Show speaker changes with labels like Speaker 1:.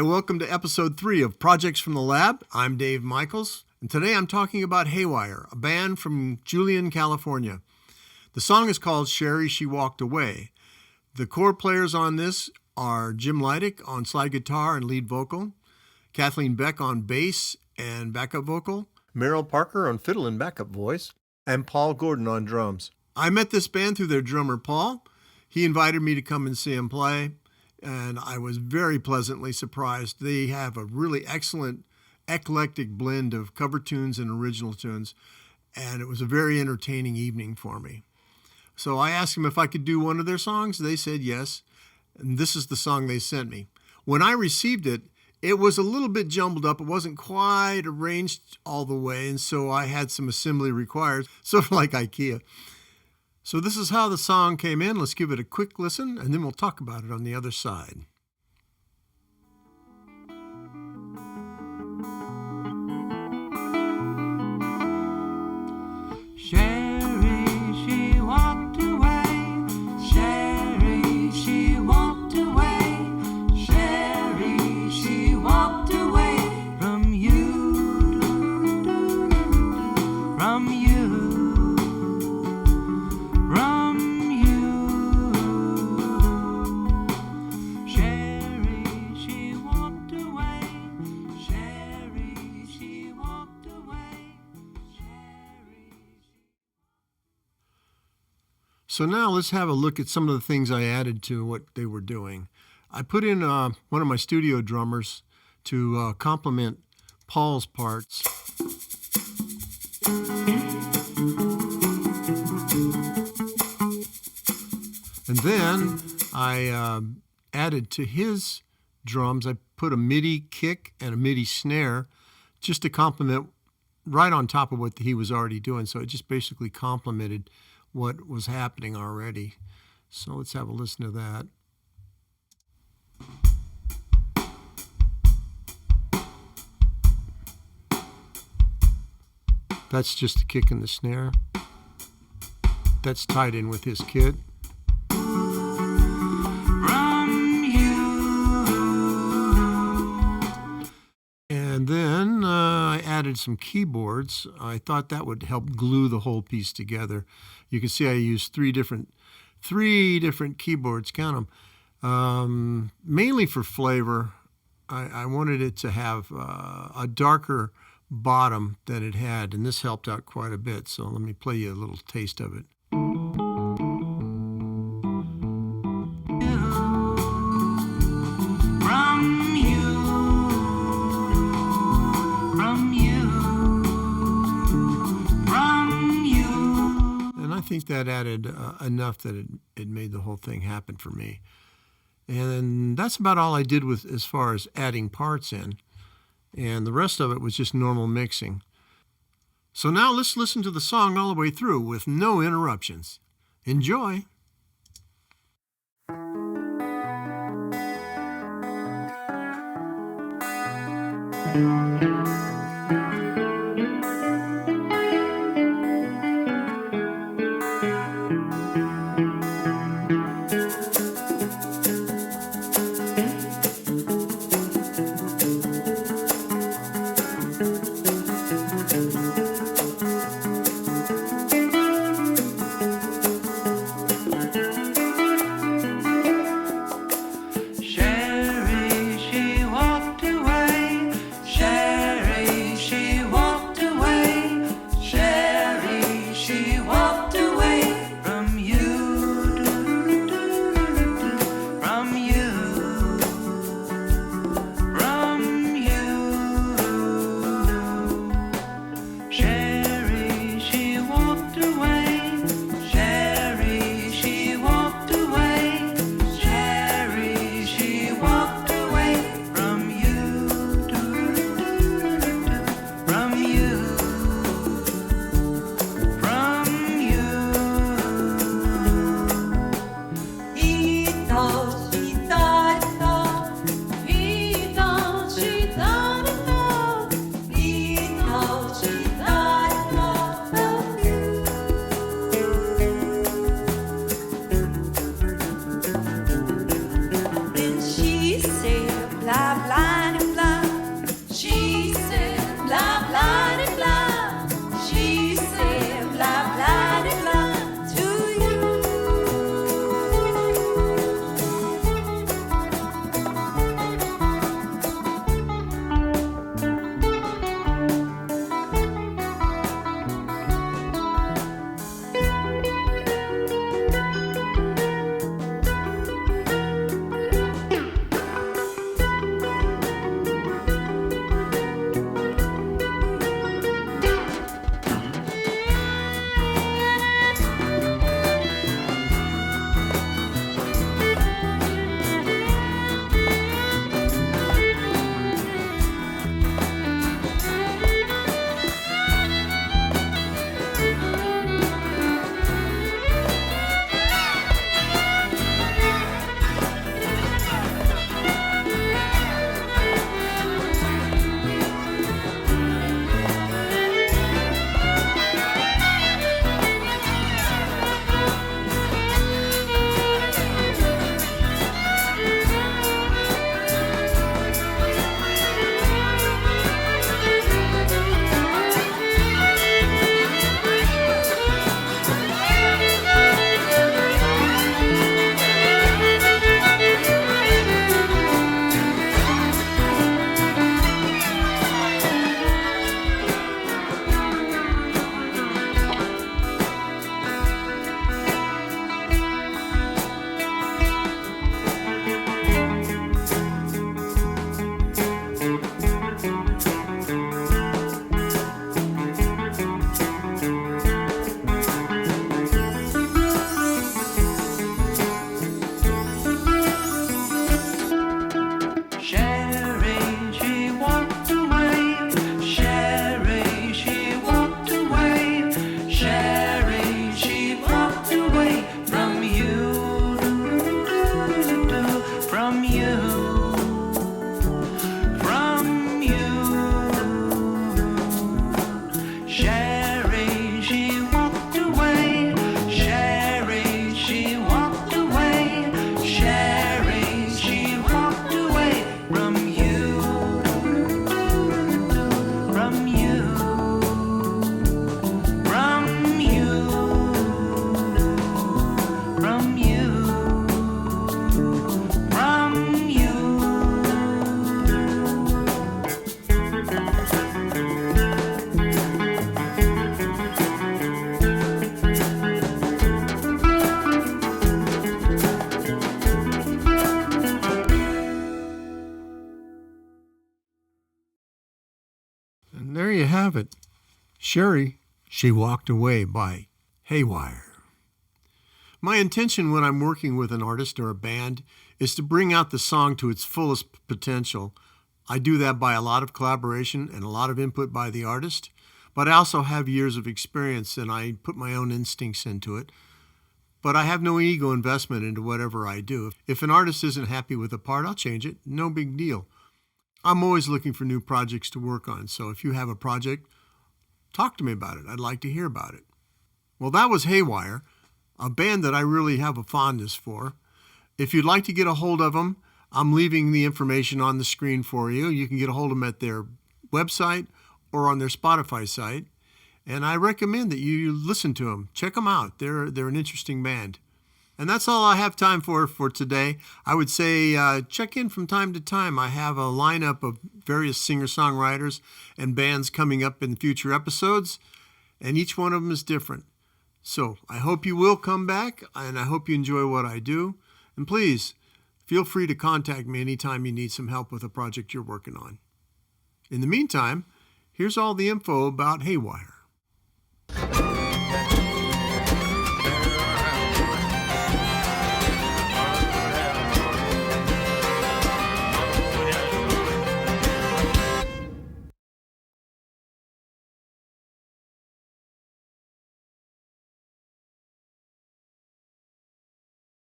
Speaker 1: welcome to episode 3 of Projects from the Lab. I'm Dave Michaels, and today I'm talking about Haywire, a band from Julian, California. The song is called Sherry, She Walked Away. The core players on this are Jim Leidick on slide guitar and lead vocal, Kathleen Beck on bass and backup vocal,
Speaker 2: Merrill Parker on fiddle and backup voice, and Paul Gordon on drums.
Speaker 1: I met this band through their drummer, Paul. He invited me to come and see him play, and I was very pleasantly surprised. They have a really excellent, eclectic blend of cover tunes and original tunes, and it was a very entertaining evening for me. So I asked them if I could do one of their songs. They said yes, and this is the song they sent me. When I received it, it was a little bit jumbled up. It wasn't quite arranged all the way, and so I had some assembly required, sort of like IKEA. So this is how the song came in. Let's give it a quick listen, and then we'll talk about it on the other side.
Speaker 3: Sherry, she walked away. Sherry, she walked away. Sherry, she walked away from you, from you.
Speaker 1: So now let's have a look at some of the things I added to what they were doing. I put in one of my studio drummers to complement Paul's parts. And then I added to his drums, I put a MIDI kick and a MIDI snare just to complement right on top of what he was already doing. So it just basically complemented what was happening already. So let's have a listen to that. That's just the kick and the snare. That's tied in with his kit. And then I added some keyboards. I thought that would help glue the whole piece together. You can see I used three different keyboards, count them, mainly for flavor. I wanted it to have a darker bottom than it had, and this helped out quite a bit. So let me play you a little taste of it. I think that added enough that it made the whole thing happen for me. And that's about all I did with as far as adding parts in. And the rest of it was just normal mixing. So now let's listen to the song all the way through with no interruptions. Enjoy.
Speaker 3: Sherry, she walked away. Sherry,
Speaker 1: there you have it. Sherry, She Walked Away by Haywire. My intention when I'm working with an artist or a band is to bring out the song to its fullest potential. I do that by a lot of collaboration and a lot of input by the artist, but I also have years of experience and I put my own instincts into it. But I have no ego investment into whatever I do. If an artist isn't happy with a part, I'll change it. No big deal. I'm always looking for new projects to work on, so if you have a project, talk to me about it. I'd like to hear about it. Well, that was Haywire, a band that I really have a fondness for. If you'd like to get a hold of them, I'm leaving the information on the screen for you. You can get a hold of them at their website or on their Spotify site. And I recommend that you listen to them. Check them out. They're an interesting band. And that's all I have time for today. I would say check in from time to time. I have a lineup of various singer-songwriters and bands coming up in future episodes, and each one of them is different. So I hope you will come back, and I hope you enjoy what I do. And please, feel free to contact me anytime you need some help with a project you're working on. In the meantime, here's all the info about Haywire.